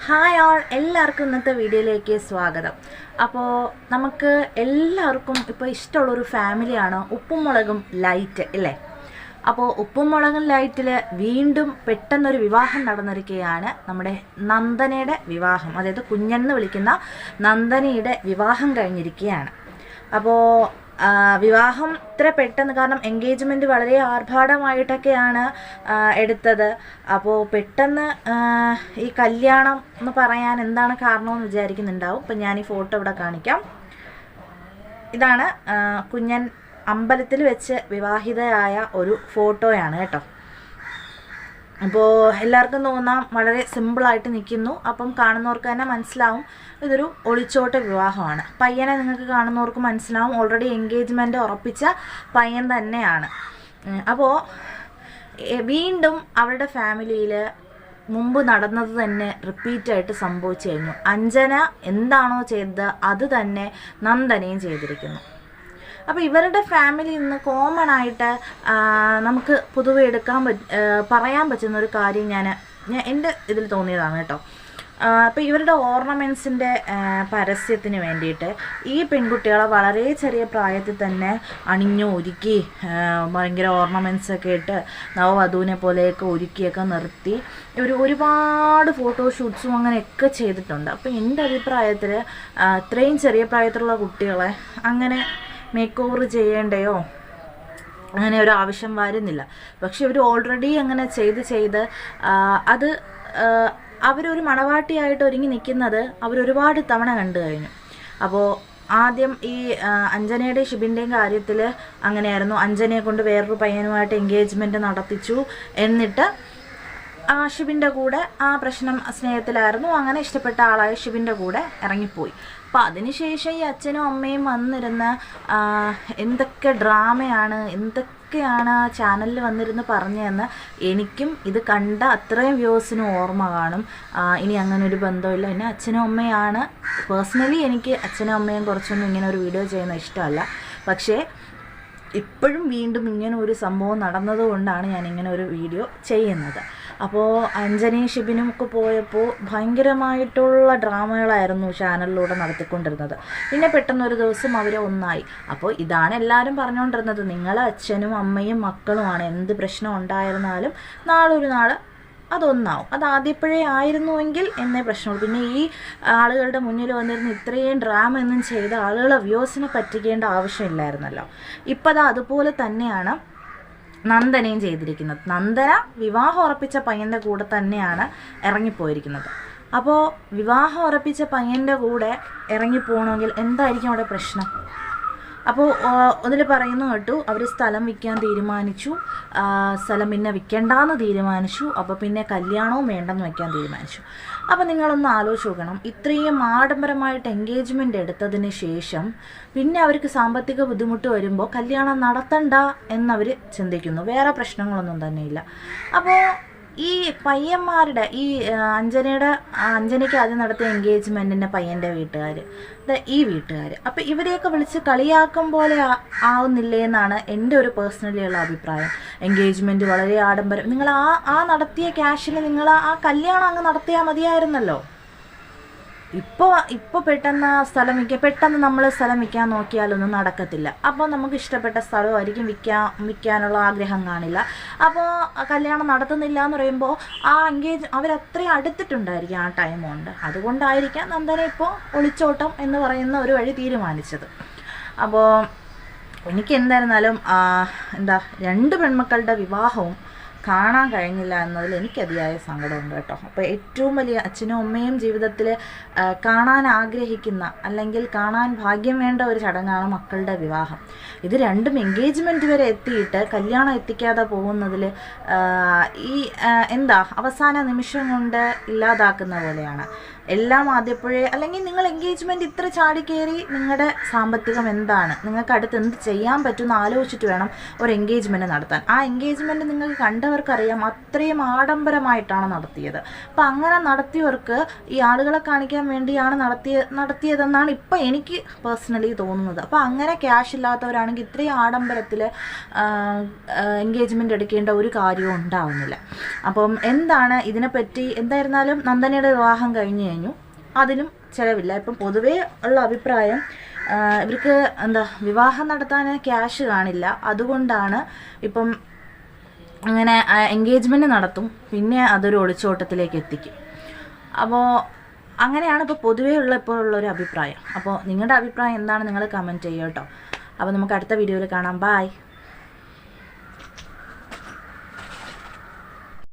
Hi all, എല്ലാവർക്കും ഇന്നത്തെ വീഡിയോയിലേക്ക് സ്വാഗതം. അപ്പോൾ നമുക്ക് എല്ലാവർക്കും ഇപ്പോൾ ഇഷ്ടമുള്ളൊരു ഫാമിലിയാണ് ഉപ്പും മുളകും ലൈറ്റ് അല്ലേ. അപ്പോൾ ഉപ്പും മുളകും ലൈറ്റിൽ വീണ്ടും പെട്ടെന്നൊരു വിവാഹം നടന്നിരിക്കുകയാണ്. നമ്മുടെ നന്ദനയുടെ വിവാഹം, അതായത് കുഞ്ഞെന്ന് വിളിക്കുന്ന നന്ദനയുടെ വിവാഹം കഴിഞ്ഞിരിക്കുകയാണ്. അപ്പോൾ വിവാഹം ഇത്ര പെട്ടെന്ന്, കാരണം എൻഗേജ്മെൻറ്റ് വളരെ ആർഭാടമായിട്ടൊക്കെയാണ് എടുത്തത്. അപ്പോൾ പെട്ടെന്ന് ഈ കല്യാണം എന്ന് പറയാൻ എന്താണ് കാരണമെന്ന് വിചാരിക്കുന്നുണ്ടാവും. ഇപ്പം ഞാൻ ഈ ഫോട്ടോ ഇവിടെ കാണിക്കാം. ഇതാണ് കുഞ്ഞൻ അമ്പലത്തിൽ വെച്ച് വിവാഹിതയായ ഒരു ഫോട്ടോയാണ് കേട്ടോ. അപ്പോൾ എല്ലാവർക്കും തോന്നാം വളരെ സിമ്പിളായിട്ട് നിൽക്കുന്നു. അപ്പം കാണുന്നവർക്ക് തന്നെ മനസ്സിലാവും ഇതൊരു ഒളിച്ചോട്ട വിവാഹമാണ്. പയ്യനെ നിങ്ങൾക്ക് കാണുന്നവർക്ക് മനസ്സിലാവും ഓൾറെഡി എൻഗേജ്മെൻറ്റ് ഉറപ്പിച്ച പയ്യൻ തന്നെയാണ്. അപ്പോൾ വീണ്ടും അവരുടെ ഫാമിലിയിൽ മുമ്പ് നടന്നത് തന്നെ റിപ്പീറ്റായിട്ട് സംഭവിച്ചു കഴിഞ്ഞു. അഞ്ജന എന്താണോ ചെയ്തത് അത് തന്നെ നന്ദനയും ചെയ്തിരിക്കുന്നു. അപ്പോൾ ഇവരുടെ ഫാമിലിയിൽ നിന്ന് കോമൺ ആയിട്ട് നമുക്ക് പൊതുവെ പറയാൻ പറ്റുന്ന ഒരു കാര്യം ഞാൻ എൻ്റെ ഇതിൽ തോന്നിയതാണ് കേട്ടോ. അപ്പോൾ ഇവരുടെ ഓർണമെൻറ്റ്സിൻ്റെ പരസ്യത്തിന് വേണ്ടിയിട്ട് ഈ പെൺകുട്ടികളെ വളരെ ചെറിയ പ്രായത്തിൽ തന്നെ അണിഞ്ഞു ഒരുക്കി ഭയങ്കര ഓർണമെൻറ്റ്സൊക്കെ ഇട്ട് നവവധുവിനെ പോലെയൊക്കെ ഒരുക്കിയൊക്കെ നിർത്തി ഒരുപാട് ഫോട്ടോഷൂട്ട്സും അങ്ങനെയൊക്കെ ചെയ്തിട്ടുണ്ട്. അപ്പോൾ എൻ്റെ അഭിപ്രായത്തിൽ ഇത്രയും ചെറിയ പ്രായത്തിലുള്ള കുട്ടികളെ അങ്ങനെ മേക്ക് ഓവർ ചെയ്യേണ്ടയോ അങ്ങനെ ഒരു ആവശ്യം വരുന്നില്ല. പക്ഷെ ഇവർ ഓൾറെഡി അങ്ങനെ ചെയ്ത് അത് അവരൊരു മണവാട്ടിയായിട്ട് ഒരുങ്ങി നിൽക്കുന്നത് അവരൊരുപാട് തവണ കണ്ടു കഴിഞ്ഞു. അപ്പോൾ ആദ്യം ഈ അഞ്ജനയുടെയും ഷിബിൻ്റെയും കാര്യത്തിൽ അങ്ങനെയായിരുന്നു. അഞ്ജനയെ കൊണ്ട് വേറൊരു പയ്യനുമായിട്ട് എൻഗേജ്മെൻറ്റ് നടത്തിച്ചു. എന്നിട്ട് ഷിബിൻ്റെ കൂടെ ആ പ്രശ്നം സ്നേഹത്തിലായിരുന്നു. അങ്ങനെ ഇഷ്ടപ്പെട്ട ആളായ ഷിബിൻ്റെ കൂടെ ഇറങ്ങിപ്പോയി. അപ്പം അതിനുശേഷം ഈ അച്ഛനും അമ്മയും വന്നിരുന്ന് എന്തൊക്കെ ഡ്രാമയാണ് എന്തൊക്കെയാണ് ആ ചാനലിൽ വന്നിരുന്ന് പറഞ്ഞതെന്ന് എനിക്കും ഇത് കണ്ട അത്രയും വ്യൂസിനും ഓർമ്മ കാണും. ഇനി അങ്ങനെ ഒരു ബന്ധമില്ല. പിന്നെ അച്ഛനും അമ്മയാണ്. പേഴ്സണലി എനിക്ക് അച്ഛനും അമ്മയും കുറച്ചൊന്നും ഇങ്ങനെ ഒരു വീഡിയോ ചെയ്യുന്നത് ഇഷ്ടമല്ല. പക്ഷേ ഇപ്പോഴും വീണ്ടും ഇങ്ങനെ ഒരു സംഭവം നടന്നതുകൊണ്ടാണ് ഞാൻ ഇങ്ങനെ ഒരു വീഡിയോ ചെയ്യുന്നത്. അപ്പോൾ അഞ്ജനയും ഷിബിനും ഒക്കെ പോയപ്പോൾ ഭയങ്കരമായിട്ടുള്ള ഡ്രാമകളായിരുന്നു ചാനലിലൂടെ നടത്തിക്കൊണ്ടിരുന്നത്. പിന്നെ പെട്ടെന്നൊരു ദിവസം അവർ ഒന്നായി. അപ്പോൾ ഇതാണ് എല്ലാവരും പറഞ്ഞുകൊണ്ടിരുന്നത്, നിങ്ങൾ അച്ഛനും അമ്മയും മക്കളുമാണ്, എന്ത് പ്രശ്നം ഉണ്ടായിരുന്നാലും നാളൊരു നാൾ അതൊന്നാവും. അത് ആദ്യപ്പോഴേ ആയിരുന്നുവെങ്കിൽ എന്നേ പ്രശ്നമുള്ളൂ. പിന്നെ ഈ ആളുകളുടെ മുന്നിൽ വന്നിരുന്ന് ഇത്രയും ഡ്രാമ ഒന്നും ചെയ്ത് ആളുകളെ വ്യൂസിനെ പറ്റിക്കേണ്ട ആവശ്യമില്ലായിരുന്നല്ലോ. ഇപ്പം അത് അതുപോലെ തന്നെയാണ് നന്ദനയും ചെയ്തിരിക്കുന്നത്. നന്ദന വിവാഹം ഉറപ്പിച്ച പയ്യൻ്റെ കൂടെ തന്നെയാണ് ഇറങ്ങിപ്പോയിരിക്കുന്നത്. അപ്പോൾ വിവാഹം ഉറപ്പിച്ച പയ്യൻ്റെ കൂടെ ഇറങ്ങിപ്പോകണമെങ്കിൽ എന്തായിരിക്കും അവിടെ പ്രശ്നം? അപ്പോൾ അതിൽ പറയുന്നു കേട്ടു, അവർ സ്ഥലം വിൽക്കാൻ തീരുമാനിച്ചു. സ്ഥലം പിന്നെ വിൽക്കേണ്ടെന്ന് തീരുമാനിച്ചു. അപ്പോൾ പിന്നെ കല്യാണവും വേണ്ടെന്ന് വയ്ക്കാൻ തീരുമാനിച്ചു. അപ്പോൾ നിങ്ങളൊന്ന് ആലോചിച്ച് നോക്കണം, ഇത്രയും ആഡംബരമായിട്ട് എൻഗേജ്മെൻ്റ് എടുത്തതിന് ശേഷം പിന്നെ അവർക്ക് സാമ്പത്തിക ബുദ്ധിമുട്ട് വരുമ്പോൾ കല്യാണം നടത്തണ്ട എന്നവർ ചിന്തിക്കുന്നു. വേറെ പ്രശ്നങ്ങളൊന്നും തന്നെയില്ല. അപ്പോൾ ഈ പയ്യന്മാരുടെ ഈ അഞ്ജനയ്ക്ക് ആദ്യം നടത്തിയ എൻഗേജ്മെൻറ്റിൻ്റെ പയ്യൻ്റെ വീട്ടുകാർ, ഈ വീട്ടുകാർ, അപ്പോൾ ഇവരെയൊക്കെ വിളിച്ച് കളിയാക്കും പോലെ ആവുന്നില്ലേ എന്നാണ് എൻ്റെ ഒരു പേഴ്സണലി ഉള്ള അഭിപ്രായം. എൻഗേജ്മെൻറ്റ് വളരെ ആഡംബരം, നിങ്ങൾ ആ നടത്തിയ ക്യാഷിൽ നിങ്ങൾ ആ കല്യാണം അങ്ങ് നടത്തിയാൽ മതിയായിരുന്നല്ലോ. ഇപ്പോൾ പെട്ടെന്ന് നമ്മൾ സ്ഥലം വിൽക്കാൻ നോക്കിയാലൊന്നും നടക്കത്തില്ല. അപ്പോൾ നമുക്ക് ഇഷ്ടപ്പെട്ട സ്ഥലമായിരിക്കും വിൽക്കാനുള്ള ആഗ്രഹം കാണില്ല. അപ്പോൾ കല്യാണം നടത്തുന്നില്ല എന്ന് പറയുമ്പോൾ അവരത്രയും അടുത്തിട്ടുണ്ടായിരിക്കും ആ ടൈം കൊണ്ട്. അതുകൊണ്ടായിരിക്കാം നന്ദന ഇപ്പോൾ ഒളിച്ചോട്ടം എന്ന് പറയുന്ന ഒരു വഴി തീരുമാനിച്ചത്. അപ്പോൾ എനിക്ക് എന്തായിരുന്നാലും രണ്ട് പെൺമക്കളുടെ വിവാഹവും കാണാൻ കഴിഞ്ഞില്ല എന്നതിൽ എനിക്ക് അതിയായ സങ്കടമുണ്ട് കേട്ടോ. അപ്പോൾ ഏറ്റവും വലിയ അച്ഛനും അമ്മയും ജീവിതത്തിൽ കാണാൻ ആഗ്രഹിക്കുന്ന അല്ലെങ്കിൽ കാണാൻ ഭാഗ്യം വേണ്ട ഒരു ചടങ്ങാണ് മക്കളുടെ വിവാഹം. ഇത് രണ്ടും എൻഗേജ്മെൻറ്റ് വരെ എത്തിയിട്ട് കല്യാണം എത്തിക്കാതെ പോകുന്നതിൽ അവസാന നിമിഷം കൊണ്ട് ഇല്ലാതാക്കുന്ന പോലെയാണ്. എല്ലാം ആദ്യപ്പോഴേ, അല്ലെങ്കിൽ നിങ്ങൾ എൻഗേജ്മെൻറ്റ് ഇത്ര ചാടിക്കയറി നിങ്ങളുടെ സാമ്പത്തികം എന്താണ്, നിങ്ങൾക്ക് അടുത്ത് എന്ത് ചെയ്യാൻ പറ്റുമെന്ന് ആലോചിച്ചിട്ട് വേണം ഒരു എൻഗേജ്മെൻറ്റ് നടത്താൻ. ആ എൻഗേജ്മെൻറ്റ് നിങ്ങൾക്ക് കണ്ട കണ്ടവർക്കറിയാം അത്രയും ആഡംബരമായിട്ടാണ് നടത്തിയത്. അപ്പോൾ അങ്ങനെ നടത്തിയവർക്ക് ഈ ആളുകളെ കാണിക്കാൻ വേണ്ടിയാണ് നടത്തിയതെന്നാണ് ഇപ്പോൾ എനിക്ക് പേഴ്സണലി തോന്നുന്നത്. അപ്പോൾ അങ്ങനെ ക്യാഷ് ഇല്ലാത്തവരാണെങ്കിൽ ഇത്രയും ആഡംബരത്തിൽ എൻഗേജ്മെൻ്റ് എടുക്കേണ്ട ഒരു കാര്യവും ഉണ്ടാവുന്നില്ല. അപ്പം എന്താണ് ഇതിനെപ്പറ്റി? എന്തായിരുന്നാലും നന്ദനയുടെ വിവാഹം കഴിഞ്ഞു കഴിഞ്ഞു, അതിലും ചിലവില്ല. ഇപ്പം പൊതുവേ ഉള്ള അഭിപ്രായം ഇവർക്ക് വിവാഹം നടത്താൻ ക്യാഷ് കാണില്ല, അതുകൊണ്ടാണ് ഇപ്പം അങ്ങനെ എൻഗേജ്മെൻറ്റ് നടത്തും, പിന്നെ അതൊരു ഒളിച്ചോട്ടത്തിലേക്ക് എത്തിക്കും. അപ്പോൾ അങ്ങനെയാണ് ഇപ്പോൾ പൊതുവേ ഇപ്പോൾ ഉള്ളൊരു അഭിപ്രായം. അപ്പോൾ നിങ്ങളുടെ അഭിപ്രായം എന്താണ്? നിങ്ങൾ കമൻറ്റ് ചെയ്യുക കേട്ടോ. അപ്പോൾ നമുക്ക് അടുത്ത വീഡിയോയിൽ കാണാം. ബായ്.